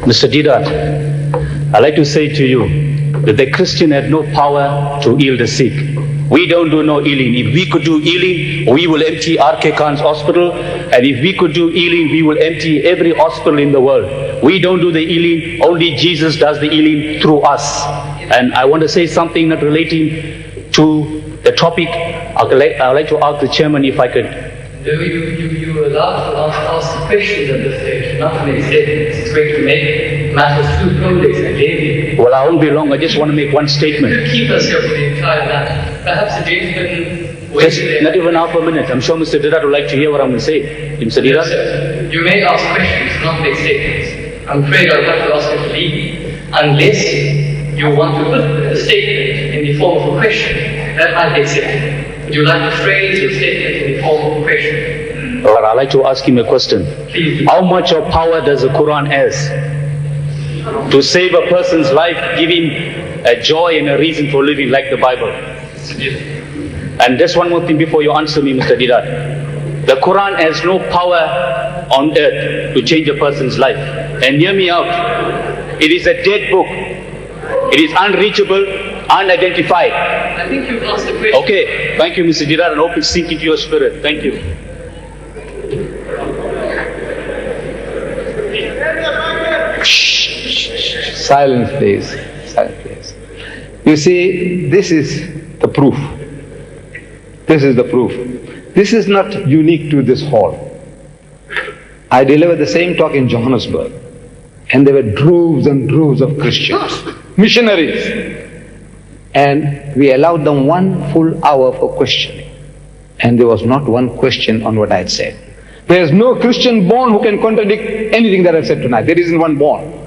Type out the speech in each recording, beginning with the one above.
Mr. Deedat, I'd like to say to you that the Christian had no power to heal the sick. We don't do no healing. If we could do healing, we will empty RK Khan's hospital. And if we could do healing, we will empty every hospital in the world. We don't do the healing. Only Jesus does the healing through us. And I want to say something not relating to the topic. I'd like to ask the chairman if I could. You were allowed to ask questions at this stage, not to make statements. It's going to make matters too complex and heavy. Well, I won't be long. I just want to make one statement. You keep us here for the entire matter. Perhaps the gentleman just not even half a minute. I'm sure Mr. Deedat would like to hear what I'm going to say. Mr. Deedat? Yes, you may ask questions, not make statements. I'm afraid I'll have to ask you to leave unless you want to put a statement in the form of a question. That might be accepted. Would you like to phrase your statement in the form of a question? Well, I'd like to ask him a question. Please. How much of power does the Qur'an has to save a person's life, give him a joy and a reason for living like the Bible? And just one more thing before you answer me, Mr. Deedat. The Qur'an has no power on earth to change a person's life. And hear me out. It is a dead book. It is unreachable, unidentified. I think you've asked the question. Okay, thank you, Mr. Deedat, and hope it sink into your spirit. Thank you. Silence, please. Silence, please. You see, this is the proof. This is the proof. This is not unique to this hall. I delivered the same talk in Johannesburg, and there were droves and droves of Christians, missionaries. And we allowed them 1 full hour for questioning. And there was not one question on what I had said. There is no Christian born who can contradict anything that I've said tonight. There isn't one born.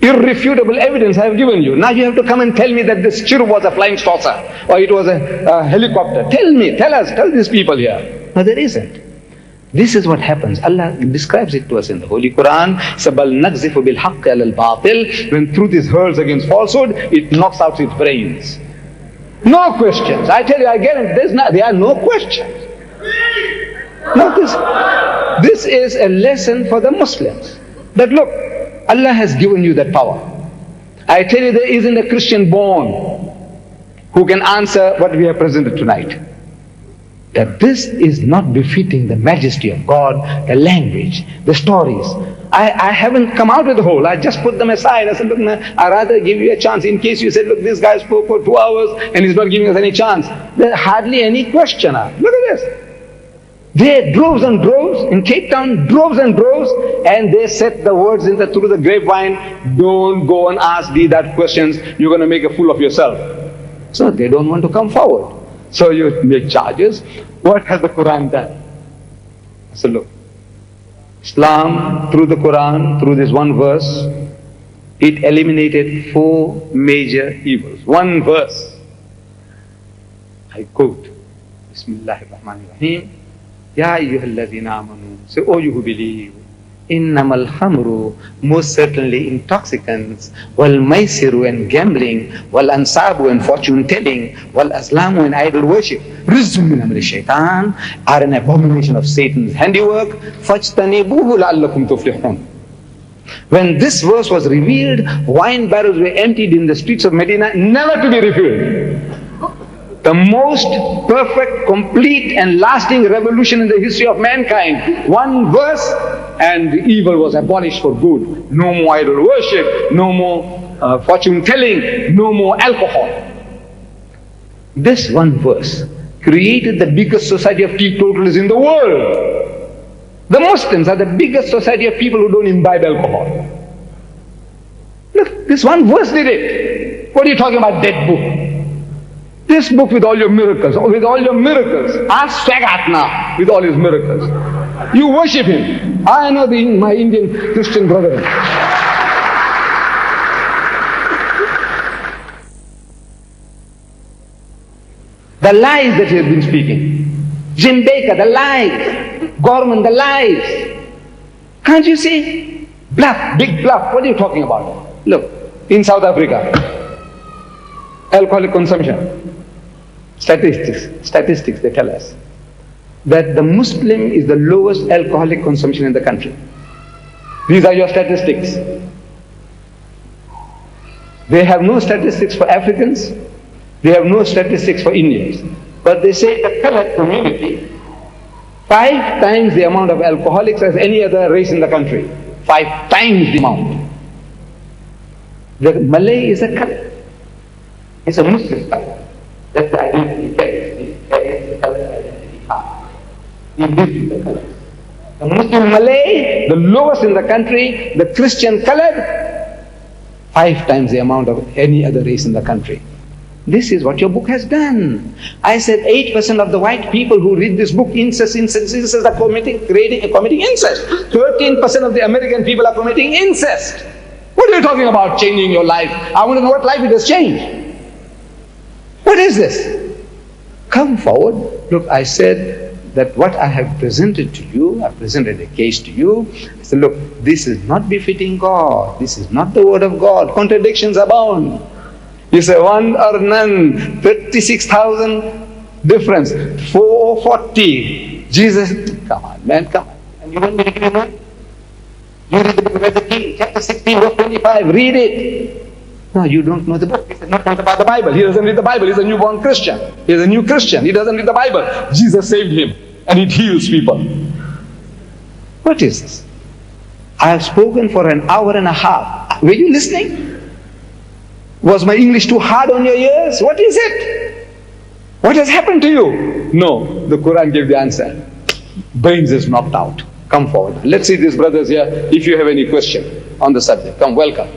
Irrefutable evidence I have given you. Now you have to come and tell me that this chirp was a flying saucer or it was a helicopter. Tell me, tell us, tell these people here. No, there isn't. This is what happens. Allah describes it to us in the Holy Qur'an. سَبَلْ نَقْزِفُ بِالْحَقِّ عَلَى الْبَاطِلِ. When truth is hurled against falsehood, it knocks out its brains. No questions. I tell you, I guarantee there are no questions. Now this is a lesson for the Muslims. That look, Allah has given you that power. I tell you, there isn't a Christian born who can answer what we have presented tonight. That this is not befitting the majesty of God, the language, the stories. I haven't come out with the whole. I just put them aside. I said, look, I'd rather give you a chance in case you said, look, this guy spoke for 2 hours and he's not giving us any chance. There's hardly any questioner. Look at this. There droves and droves, in Cape Town, droves and droves, and they set the words through the grapevine, don't go and ask Deedat questions, you're going to make a fool of yourself. So they don't want to come forward. So you make charges. What has the Qur'an done? So look, Islam, through the Qur'an, through this one verse, it eliminated 4 major evils. One verse. I quote, Bismillahirrahmanirrahim. Ya ayyuhalladhina amanu. Say, oh you who believe. Innamal khamru, most certainly intoxicants, wal maisiru and gambling, wal ansabu and fortune telling, wal aslamu and idol worship, rizqun min amri shaitan, are an abomination of Satan's handiwork. Fajtanibuhu la'allakum tuflihun. When this verse was revealed, wine barrels were emptied in the streets of Medina, never to be refilled. The most perfect, complete and lasting revolution in the history of mankind. One verse and the evil was abolished for good. No more idol worship, no more fortune telling, no more alcohol. This one verse created the biggest society of teetotalers in the world. The Muslims are the biggest society of people who don't imbibe alcohol. Look, this one verse did it. What are you talking about, dead book? This book with all your miracles, ask Syeikh now with all his miracles. You worship him. I know my Indian Christian brother. The lies that he has been speaking. Jim Baker, the lies. Gorman, the lies. Can't you see? Bluff, big bluff. What are you talking about? Look, in South Africa, alcoholic consumption. Statistics, they tell us that the Muslim is the lowest alcoholic consumption in the country. These are your statistics. They have no statistics for Africans. They have no statistics for Indians. But they say the colored community, 5 times the amount of alcoholics as any other race in the country. 5 times the amount. The Malay is a color. It's a Muslim color. That's the identity. That is the color identity. He lives with the colors. The Muslim Malay, the lowest in the country, the Christian colored, 5 times the amount of any other race in the country. This is what your book has done. I said 8% of the white people who read this book incest are committing incest. 13% of the American people are committing incest. What are you talking about changing your life? I want to know what life it has changed. What is this? Come forward. Look, I said that what I have presented to you, I've presented a case to you. I said, look, this is not befitting God. This is not the word of God. Contradictions abound. You say one or none, 36,000 difference, 440. Jesus, come on, man, come on. And you want me to give you one? You read the book of Ezekiel, chapter 16, verse 25, read it. No, you don't know the book. He said not about the Bible. He doesn't read the Bible. He's a newborn Christian. He's a new Christian. He doesn't read the Bible. Jesus saved him and it heals people. What is this? I have spoken for an hour and a half. Were you listening? Was my English too hard on your ears? What is it? What has happened to you? No, the Quran gave the answer. Brains is knocked out. Come forward. Let's see these brothers here. If you have any question on the subject, come, welcome.